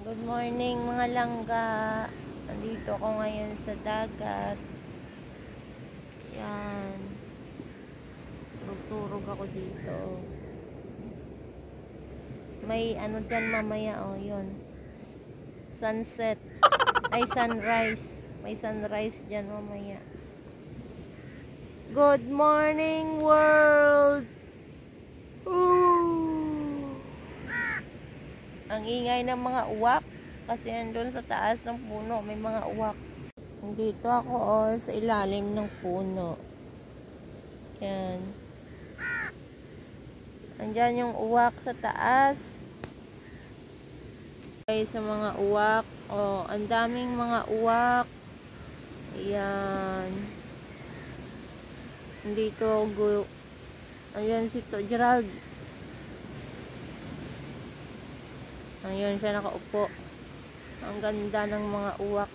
Good morning mga langga. Nandito ako ngayon sa dagat. Yan. Turog-turog ako dito. May ano dyan mamaya, oh, yun. Sunset. Ay, sunrise. May sunrise dyan mamaya. Good morning, world! Ang ingay ng mga uwak kasi andun sa taas ng puno may mga uwak. Dito ako sa ilalim ng puno. Yan. Andyan yung uwak sa taas. Okay, sa mga uwak. Oh, ang daming mga uwak. Yan. Dito ayan si Gerald. Ayun siya nakaupo. Ang ganda ng mga uwak.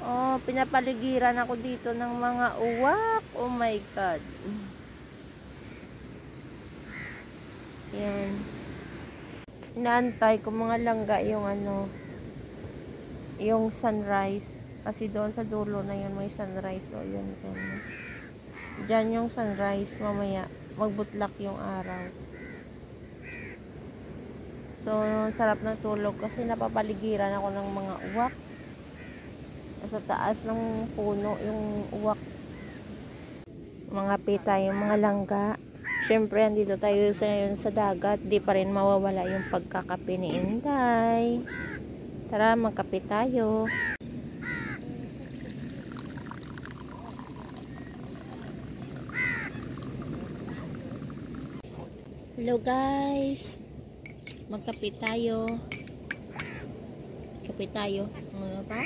Oh, pinapaligiran ako dito ng mga uwak. Oh my God. Yan. Inaantay ko mga langga yung yung sunrise. Kasi doon sa dulo na yun may sunrise. So, yun. Diyan yung sunrise mamaya. Magbutlak yung araw. So, sarap ng tulog kasi napapaligiran ako ng mga uwak. Sa taas ng puno yung uwak. Mga pita yung mga langga. Siyempre, andito tayo sa dagat. Di pa rin mawawala yung pagkakape ni Inday. Tara, magkape tayo. Hello guys. Magkape tayo. Kape tayo. Ano pa?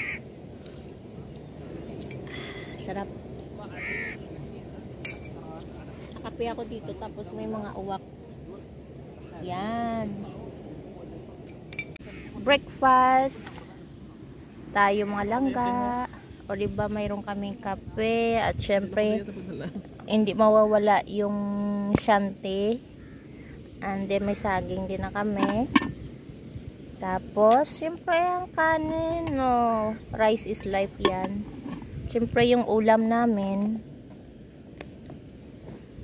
Sarap. Kape ako dito tapos may mga uwak. Yan. Breakfast. Tayo mga langga. O diba mayroon kaming kape at syempre hindi mawawala yung shanty. And then may saging din na kami. Tapos syempre ang kanin, no. Rice is life yan. Syempre yung ulam namin.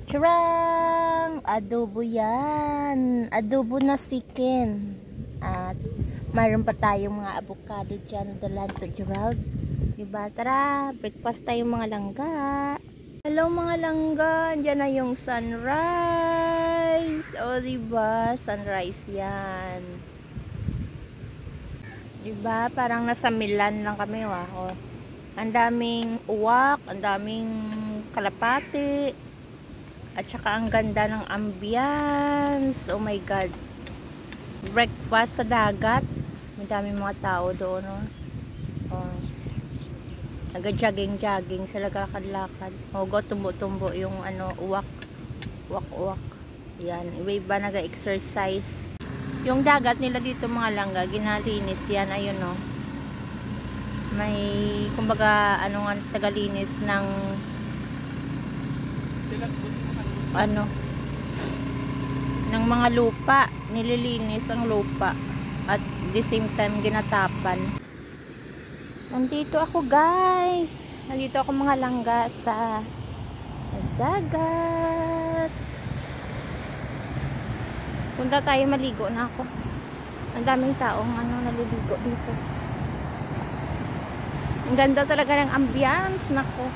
Charang! Adobo yan. Adobo na chicken. At mayroon pa tayong mga avocado dyan. Dalan to Gerald. Diba? Tara, breakfast tayo mga langga. Hello mga langga. Diyan na yung sunrise. O diba? Sunrise yan. Diba? Parang nasa Milan lang kami. O. Ang daming uwak. Ang daming kalapati. At saka ang ganda ng ambience. Oh my God. Breakfast sa dagat. May daming mga tao doon. Oh. Nag-jogging sila kakadlakad. O, go tumbo-tumbo yung uwak. Uwak. Yan. Iba nag-exercise. Yung dagat nila dito mga langga, ginalinis yan. Ayun o. May, kumbaga, nga tagalinis ng ng mga lupa. Nililinis ang lupa. At the same time, ginatapan. Nandito ako guys. Nandito ako mga langga sa dagat. Punta tayo, maligo na ako. Ang daming taong naliligo dito. Ang ganda talaga ng ambience. Nako.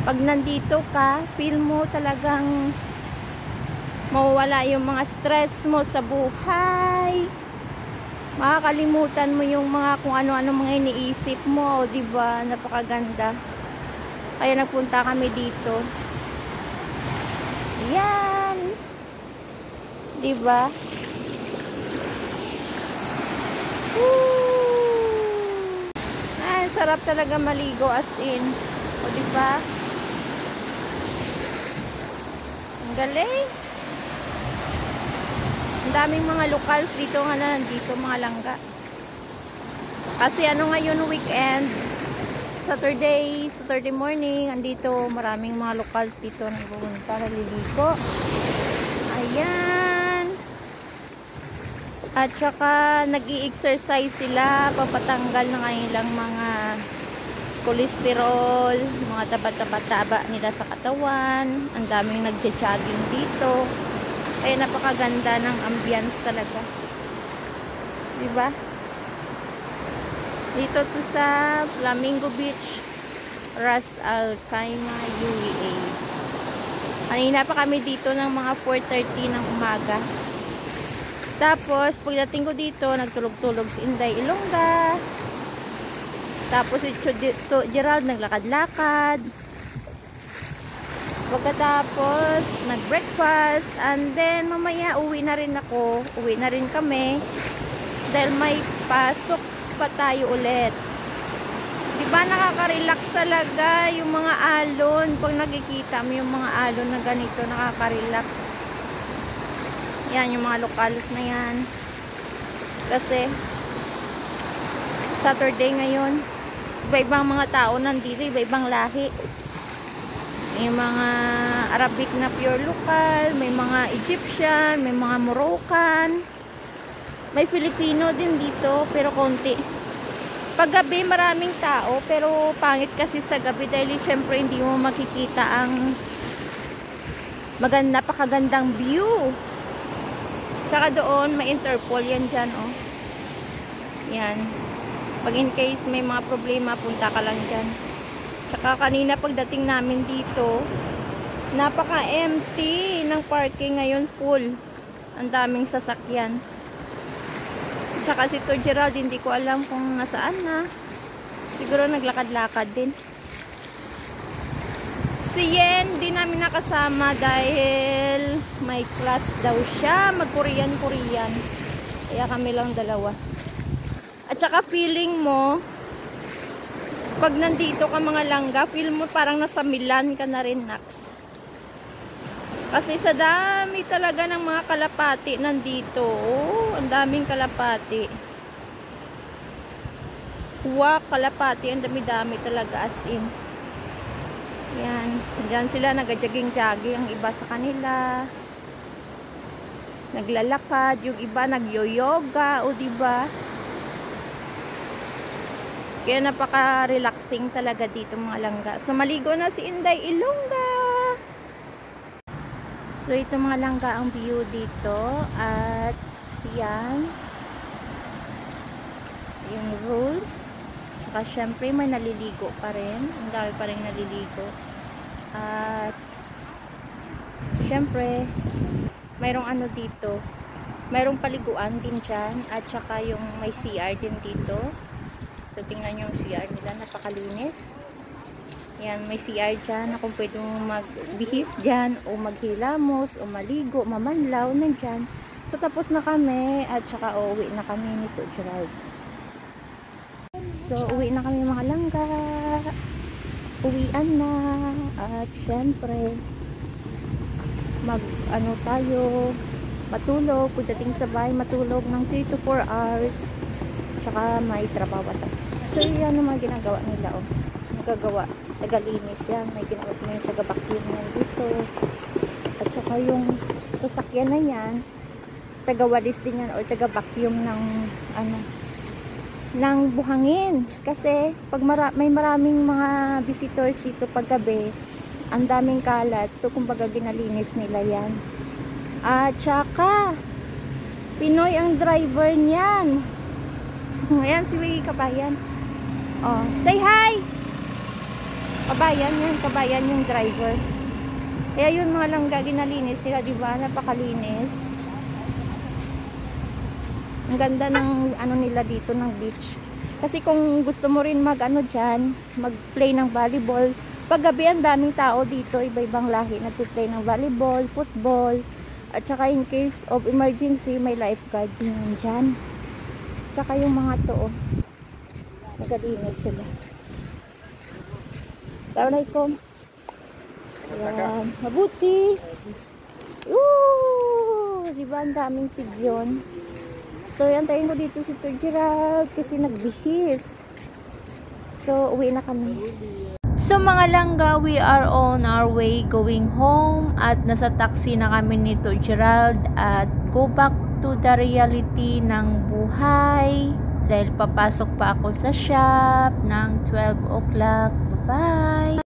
Pag nandito ka, feel mo talagang mawawala yung mga stress mo sa buhay. Makakalimutan mo yung mga kung ano-ano mga iniisip mo, di ba? Napakaganda. Kaya nagpunta kami dito. Yan. Di ba? Sarap talaga maligo as in. O di ba? Ang galing. Ang daming mga locals dito nga na nandito mga langga. Kasi ngayon weekend, Saturday morning, andito maraming mga locals dito na pumunta, naliligo. Ayan. At saka nag-i-exercise sila, papatanggal ng kanilang mga cholesterol, mga taba-taba nila sa katawan. Ang daming nagja-jogging dito. Kaya napakaganda ng ambience talaga. Diba? Dito to sa Flamingo Beach, Ras Al Khaimah, UAE. Kanina pa kami dito ng mga 4:30 ng umaga. Tapos, pagdating ko dito, nagtulog-tulog si Inday Ilongga. Tapos, si Gerald naglakad-lakad. Pagkatapos, nag-breakfast. And then, mamaya, uwi na rin ako. Uwi na rin kami. Dahil may pasok pa tayo ulit. Diba, nakaka-relax talaga yung mga alon. Pag nakikita mo yung mga alon na ganito, nakaka-relax. Yan, yung mga lokalos na yan. Kasi, Saturday ngayon. Iba-ibang mga tao nandito, iba-ibang lahi. May mga Arabic na pure local, may mga Egyptian, may mga Moroccan. May Filipino din dito, pero konti. Paggabi, maraming tao, pero pangit kasi sa gabi dahil syempre hindi mo makikita ang napakagandang view. Saka doon, may Interpol yan dyan, oh. Yan. Pag in case may mga problema, punta ka lang dyan. Saka kanina pagdating namin dito, napaka-empty ng parking ngayon, full. Ang daming sasakyan. Saka si Tito Gerald, hindi ko alam kung nasaan na. Siguro naglakad-lakad din. Si Yen, di namin nakasama dahil may class daw siya. Mag-Korean. Kaya kami lang dalawa. At saka feeling mo, pag nandito ka mga langga, feel mo parang nasa Milan ka na rin, Nax. Kasi sa dami talaga ng mga kalapati nandito. Oh, ang daming kalapati. Huwag kalapati. Ang dami-dami talaga as in. Yan. Diyan sila nag-jogging-jogging. Ang iba sa kanila. Naglalakad. Yung iba nag-yoga. O diba? Kaya napaka-relaxing talaga dito mga langga. So maligo na si Inday Ilongga. So ito mga langga ang view dito. At yan. Yung rules. Saka syempre may naliligo pa rin. Ang dami pa rin naliligo. At syempre mayroong ano dito. Mayroong paliguan din dyan. At saka yung may CR din dito. So tingnan nyo yung CR nila. Napakalinis. Yan, may CR dyan na kung pwede mong magbihis dyan o maghilamos o maligo, mamanlaw, nandyan. So tapos na kami at saka uwi na kami ni Tito Gerald. So uwi na kami mga langga. Uwian na. At syempre ano tayo, matulog. Pagdating sa bahay, matulog ng 3 to 4 hours. Tsaka may trabaho tayo. So yan ang mga ginagawa nila, oh. Nagagawa. Tagalinis yan. May ginagawa na yung taga-vacuum yan dito. At saka yung sasakyan na yan, taga-walis din yan or taga-vacuum ng ano, ng buhangin. Kasi pag may maraming mga visitors dito paggabi, ang daming kalat. So kumbaga ginalinis nila yan. At saka Pinoy ang driver niyan. Ayan si Wiggy Kabayan. Oh, say hi! Kabayan yan, kabayan yung driver. Kaya yun mga langga, ginalinis nila, diba? Napakalinis. Ang ganda ng ano nila dito, ng beach. Kasi kung gusto mo rin mag ano dyan, mag-play ng volleyball, paggabi ang daming tao dito, iba-ibang lahi, nag-play ng volleyball, football, at saka in case of emergency, may lifeguard din dyan. Tsaka yung mga to, oh, nagalinis sila. Assalamualaikum. Ayan, mabuti. Diba ang daming pigyon. So yan, tayo ko dito si Tito Gerald kasi nagbihis. So uwi na kami. So mga langga, we are on our way going home at nasa taxi na kami ni Tito Gerald at go back to the reality ng buhay. Dahil papasok pa ako sa shop ng 12 o'clock. Bye-bye!